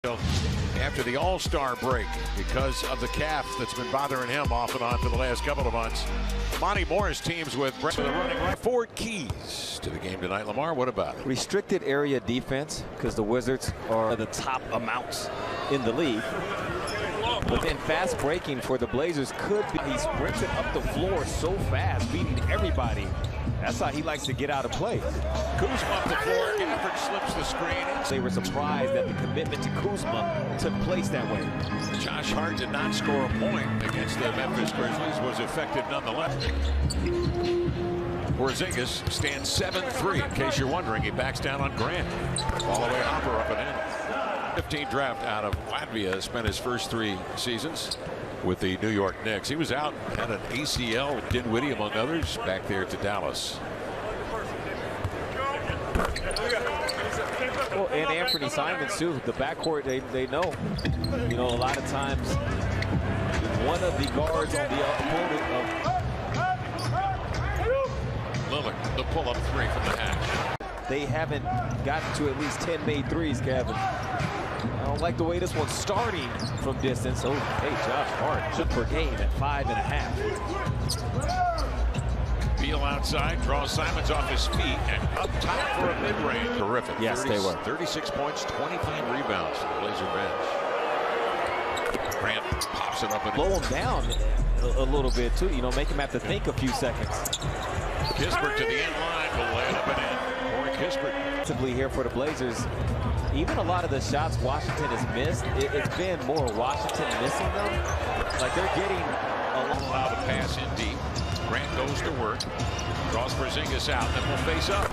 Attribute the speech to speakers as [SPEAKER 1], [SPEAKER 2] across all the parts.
[SPEAKER 1] After the All-Star break, because of the calf that's been bothering him off and on for the last couple of months, Monty Morris teams with Brent with a running right. Ford keys to the game tonight. Lamar, what about it?
[SPEAKER 2] Restricted area defense, because the Wizards are the top amounts in the league. But then fast breaking for the Blazers could be. He sprinted up the floor so fast, beating everybody. That's how he likes to get out of play.
[SPEAKER 1] Kuzma up the floor. Gafford slips the screen.
[SPEAKER 2] They were surprised that the commitment to Kuzma took place that way.
[SPEAKER 1] Josh Hart did not score a point against the Memphis Grizzlies. Was effective nonetheless. Porzingis stands 7-3. In case you're wondering, he backs down on Grant. All the way Hopper up and in. 15 draft out of Latvia. Spent his first 3 seasons with the New York Knicks. He was out, had an ACL with Dinwiddie among others, back there to Dallas.
[SPEAKER 2] Well, and Anthony Simons too. The backcourt, they know. You know, a lot of times one of the guards on the opponent.
[SPEAKER 1] Lillard, the pull-up 3 from the hash.
[SPEAKER 2] They haven't gotten to at least 10 made threes, Kevin. I don't like the way this one's starting from distance. Oh, hey, Josh Hart per game at 5.5.
[SPEAKER 1] Beal outside, draws Simons off his feet, and up top for a mid-range. Terrific.
[SPEAKER 2] Yes, they were.
[SPEAKER 1] 36 points, 25 rebounds for the Blazer bench. Grant pops it up and
[SPEAKER 2] blow him down a little bit too. You know, make him have to think a few seconds.
[SPEAKER 1] Kispert to the end line, will lay it up and in. Corey Kispert.
[SPEAKER 2] Here for the Blazers. Even a lot of the shots Washington has missed, it's been more Washington missing them. Like they're getting a
[SPEAKER 1] lot of pass in deep. Grant goes to work, draws Porzingis out, then will face up.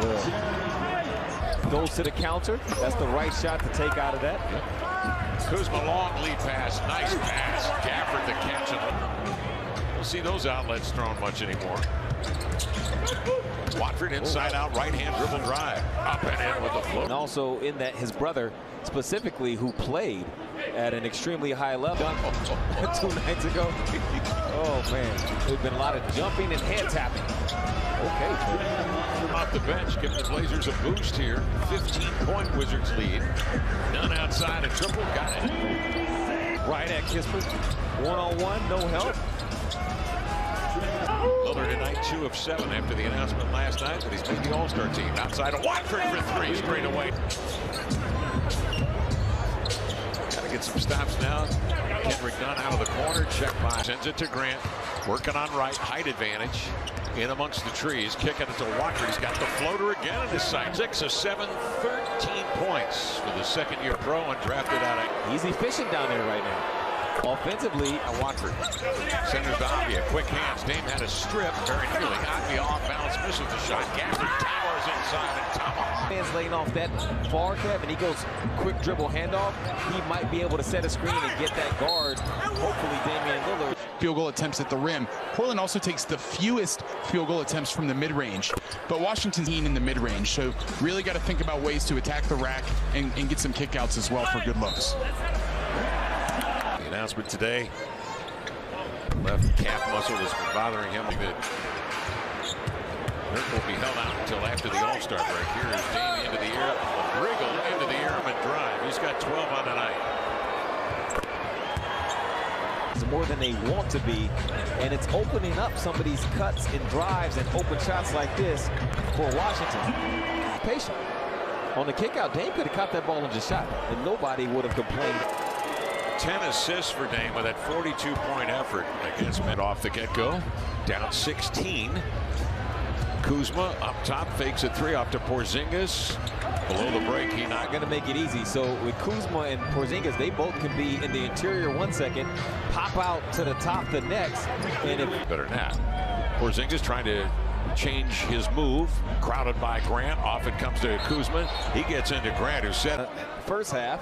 [SPEAKER 2] Well, goes to the counter. That's the right shot to take out of that.
[SPEAKER 1] Kuzma long lead pass, nice pass. Gafford the catch. And we'll see those outlets thrown much anymore. Watford inside out, right hand dribble drive, up and in with the float.
[SPEAKER 2] And also in that his brother specifically, who played at an extremely high level 2 nights ago. Oh man, there's been a lot of jumping and head tapping. Okay.
[SPEAKER 1] Off the bench, giving the Blazers a boost here. 15-point Wizards lead. None outside, a triple, got it.
[SPEAKER 2] Right at Kispert, one-on-one, no help.
[SPEAKER 1] Lillard tonight 2 of 7 after the announcement last night that he's made the All-Star team. Outside of Watford for 3, straight away. Got to get some stops now. Kendrick Nunn out of the corner, check by. Sends it to Grant, working on right, height advantage. In amongst the trees, kicking it to Watford. He's got the floater again in his sight. 6 of 7, 13 points for the second-year pro and drafted out of.
[SPEAKER 2] He's efficient down there right now. Offensively,
[SPEAKER 1] Watford centers to Avia. Quick hands. Dame had a strip. Very nearly. Avia off balance, misses the shot. Gafford towers inside and tomahawk.
[SPEAKER 2] Man's laying off that far, Kevin. He goes quick dribble handoff. He might be able to set a screen and get that guard. Hopefully, Damian Lillard.
[SPEAKER 3] Field goal attempts at the rim. Portland also takes the fewest field goal attempts from the mid-range, but Washington's in the mid-range, so really got to think about ways to attack the rack and get some kickouts as well for good looks.
[SPEAKER 1] The announcement today, left calf muscle has been bothering him a bit. Dirk will be held out until after the All-Star break. Here is Dame into the air, wriggle into the air and drive. He's got 12 on the night.
[SPEAKER 2] More than they want to be, and it's opening up some of these cuts and drives and open shots like this for Washington. Patient. On the kickout, Dame could have caught that ball and just shot, and nobody would have complained.
[SPEAKER 1] 10 assists for Dame with that 42-point effort against Met off the get-go. Down 16. Kuzma up top, fakes a 3 off to Porzingis. Below the break, he's not
[SPEAKER 2] going to make it easy. So with Kuzma and Porzingis, they both can be in the interior 1 second, pop out to the top the next, and if
[SPEAKER 1] better not. Porzingis trying to change his move, crowded by Grant. Off it comes to Kuzma. He gets into Grant, who set
[SPEAKER 2] first half.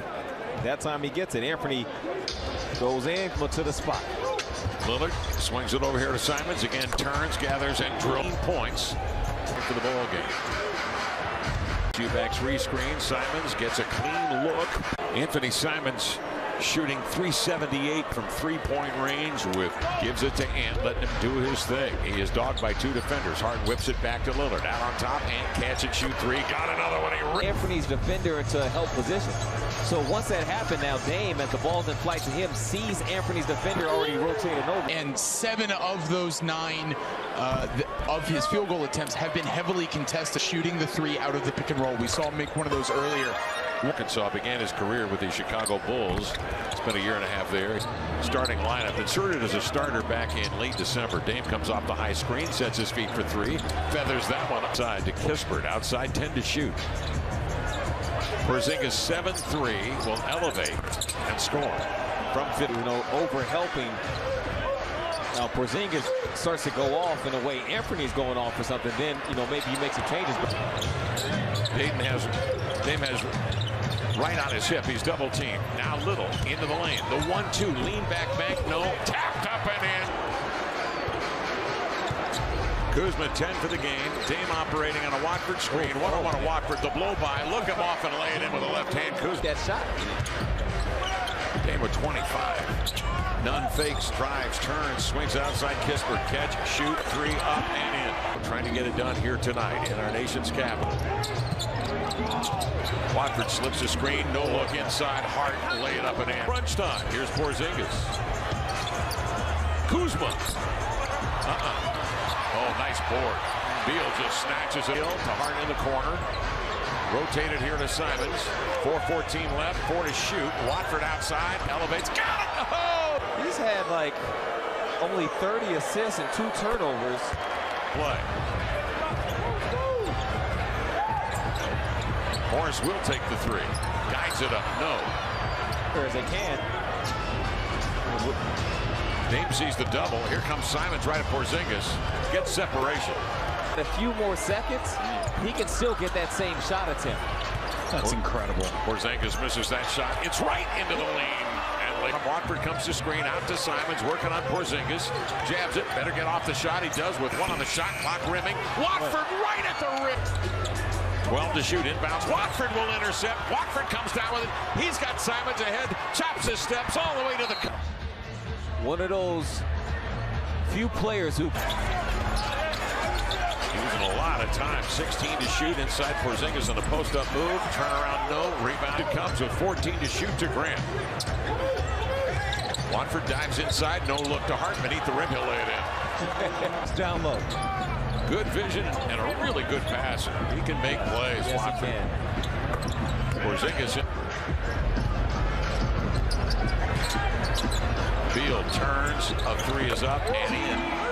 [SPEAKER 2] That time he gets it. Anthony goes in to the spot.
[SPEAKER 1] Lillard swings it over here to Simons. Again, turns, gathers, and drills points for the ball game. Two backs rescreen. Simons gets a clean look. Anthony Simons shooting .378 from three-point range gives it to Ant, letting him do his thing. He is dogged by two defenders. Hart whips it back to Lillard. Out on top, Ant catch and shoot three. Got another one.
[SPEAKER 2] Anthony's defender into a help position. So once that happened, now Dame, as the ball's in flight to him, sees Anthony's defender already rotated over.
[SPEAKER 3] And 7 of those 9 of his field goal attempts have been heavily contested, shooting the 3 out of the pick and roll. We saw him make one of those earlier.
[SPEAKER 1] Arkansas began his career with the Chicago Bulls. Spent a year and a half there. Starting lineup, inserted as a starter back in late December. Dame comes off the high screen, sets his feet for 3, feathers that one outside to Kispert. Outside 10 to shoot. Porzingis 7-3 will elevate and score
[SPEAKER 2] From 50, over helping. Now Porzingis starts to go off in a way Anthony's going off for something. Then maybe he makes some changes.
[SPEAKER 1] Dame has right on his hip. He's double teamed. Now Little into the lane. The 1-2 lean back bank. No, tapped up and in. Kuzma 10 for the game. Dame operating on a Watford screen. 1-on-1 to Watford. The blow by. Look him off and lay it in with a left hand. Kuzma.
[SPEAKER 2] That shot.
[SPEAKER 1] Dame with 25. None fakes, drives, turns, swings outside. Kispert catch, shoot, 3 up and in. We're trying to get it done here tonight in our nation's capital. Watford slips a screen, no look inside. Hart lay it up and in. Crunch time. Here's Porzingis. Kuzma. Oh, nice board. Beal just snatches it to Hart in the corner. Rotated here to Simons. 4:14 left, 4 to shoot. Watford outside, elevates. Got it! Oh!
[SPEAKER 2] He's had like only 30 assists and 2 turnovers.
[SPEAKER 1] Play. Morris will take the 3. Guides it up. No.
[SPEAKER 2] As they can.
[SPEAKER 1] Dame sees the double. Here comes Simons right at Porzingis. Gets separation.
[SPEAKER 2] A few more seconds, he can still get that same shot attempt.
[SPEAKER 3] That's incredible.
[SPEAKER 1] Porzingis misses that shot. It's right into the lane. And Watford comes to screen out to Simons, working on Porzingis. Jabs it. Better get off the shot. He does with 1 on the shot clock rimming. Watford right at the rim. 12 to shoot, inbounds. Watford will intercept. Watford comes down with it. He's got Simons ahead. Chops his steps all the way to the...
[SPEAKER 2] One of those few players who...
[SPEAKER 1] Using a lot of time. 16 to shoot inside Porzingis on the post-up move. Turnaround, no. Rebound it comes with 14 to shoot to Grant. Watford dives inside. No look to Hart. Beneath the rim, he'll lay it in.
[SPEAKER 2] It's down low.
[SPEAKER 1] Good vision and a really good pass. He can make plays.
[SPEAKER 2] Yes,
[SPEAKER 1] Watford.
[SPEAKER 2] He can.
[SPEAKER 1] Porzingis. Beal turns. A 3 is up and in.